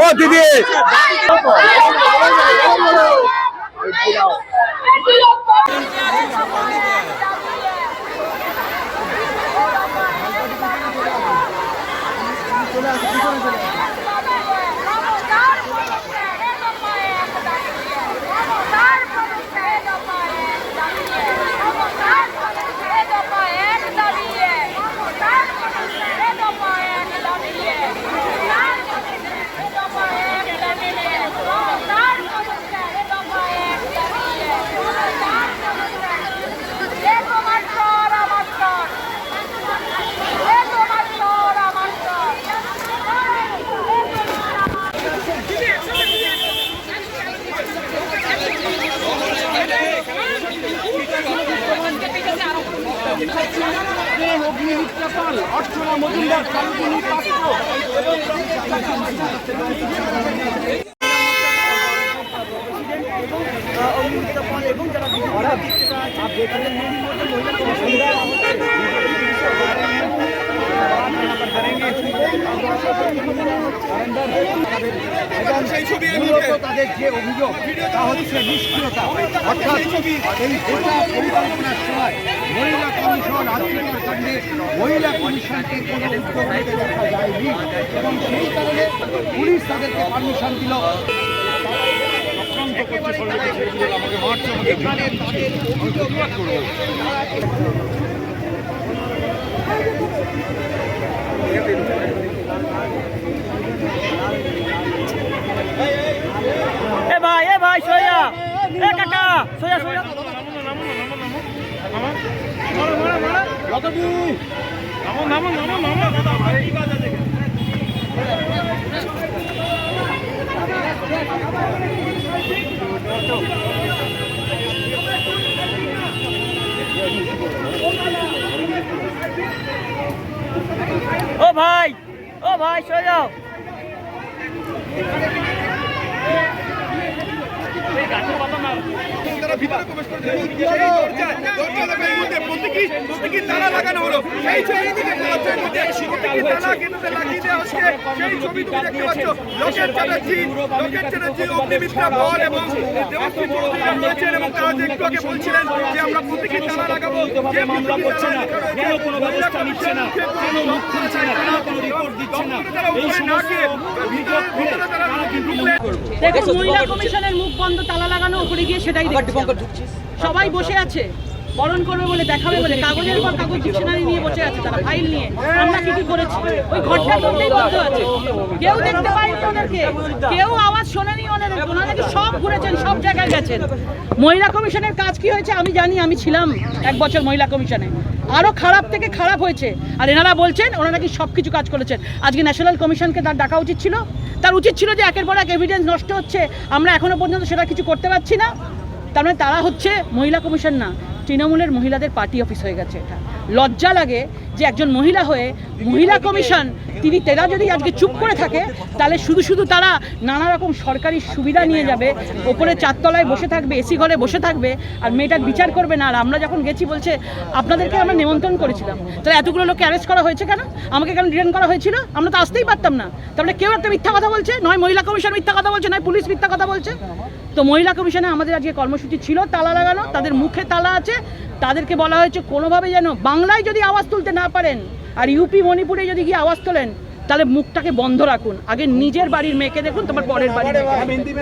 ও দিদি অগ্নিমিত্রা পাল, অর্চনা মজুমদার, কালুমণি পাত্র অগ্নিমিত্রা পাল এবং যারা তাদের যে অভিযোগ তা হচ্ছে নিষ্ক্রিয়তা, অর্থাৎ এই গোটা পরিকল্পনার সময় মহিলা কমিশন আর্থিকর কাণ্ডে মহিলা কমিশনকে কোনো উদ্যোগ নিতে দেখা যায়নি এবং সেই কারণে পুলিশ তাদেরকে পারমিশন দিল। এখানে তাদের অভিযোগ করবো এ ভাই সোয়া এ কাকা সোয়া সোয়া ও ভাই সরে যাও। ভিতরে প্রবেশ করে প্রতীকী তালা লাগানো হলো, সেই ছবি সেই ছবি তুমি দেখতে পাচ্ছ। লোকেট চ্যাটার্জি, অগ্নিমিত্রা পাল এবং দেবশ্রী চৌধুরীরা রয়েছেন এবং তারা যে একটু আগে বলছিলেন যে আমরা প্রতীকী তালা লাগাবো, যে মামলা করছে না, কেন কোনো ব্যবস্থা নিচ্ছে না, কেন মুখ খুলছে না, কেন কোনো রিপোর্ট দিচ্ছে না, এই সমস্ত অভিযোগ করে তারা কিন্তু দেখুন মহিলা কমিশনের মুখ বন্ধ তালা লাগানো উপরে গিয়ে সেটাই দেখছি। সবাই বসে আছে বরণ করবে বলে, দেখাবে বলে, কাগজের পর কাগজ ডিকশনারি নিয়ে বসে আছে তারা, ফাইল নিয়ে। আমরা কি করেছি ওই ঘরটার মধ্যেই বন্ধ আছে, কেউ দেখতে পায়নি ওনাদেরকে, কেউ আওয়াজ শোনেনি ওনাদের। ওনারা কি সব ঘুরেছেন, সব জায়গায় গেছেন। মহিলা কমিশনের কাজ কি হয়েছে আমি জানি, আমি ছিলাম 1 বছর মহিলা কমিশনে, আরো খারাপ থেকে খারাপ হয়েছে। আর এনারা বলছেন ওনারা কি সব কিছু কাজ করেছেন। আজকে ন্যাশনাল কমিশনকে তার ডাকা উচিত ছিল, তার উচিত ছিল যে একের পর এক এভিডেন্স নষ্ট হচ্ছে, আমরা এখনো পর্যন্ত সেটা কিছু করতে পারছি না। তার মানে তারা হচ্ছে মহিলা কমিশন না, তৃণমূলের মহিলাদের পার্টি অফিস হয়ে গেছে। এটা লজ্জা লাগে যে একজন মহিলা হয়ে মহিলা কমিশন তেরা যদি আজকে চুপ করে থাকে, তাহলে শুধু তারা নানা রকম সরকারি সুবিধা নিয়ে যাবে, ওপরে 4 তলায় বসে থাকবে, এসি ঘরে বসে থাকবে, আর মেয়েটার বিচার করবে না। আর আমরা যখন গেছি বলছে আপনাদেরকে আমরা নিমন্ত্রণ করেছিলাম, তাহলে এতগুলো লোককে অ্যারেস্ট করা হয়েছে কেন, আমাকে কেন ডিটেইন করা হয়েছিল, আমরা তো আসতেই পারতাম না। তারপরে কেউ একটা মিথ্যা কথা বলছে, নয় মহিলা কমিশন মিথ্যা কথা বলছে, নয় পুলিশ মিথ্যা কথা বলছে। তো মহিলা কমিশনে আমাদের আজকে কর্মসূচি ছিল তালা লাগানো, তাদের মুখে তালা আছে, তাদেরকে বলা হয়েছে কোনোভাবে যেন বাংলায় যদি আওয়াজ তুলতে না পারেন আর ইউপি মণিপুরে যদি গিয়ে আওয়াজ তোলেন তাহলে মুখটাকে বন্ধ রাখুন, আগে নিজের বাড়ির মেয়েকে দেখুন, তোমার পরের বাড়ির মেয়েকে।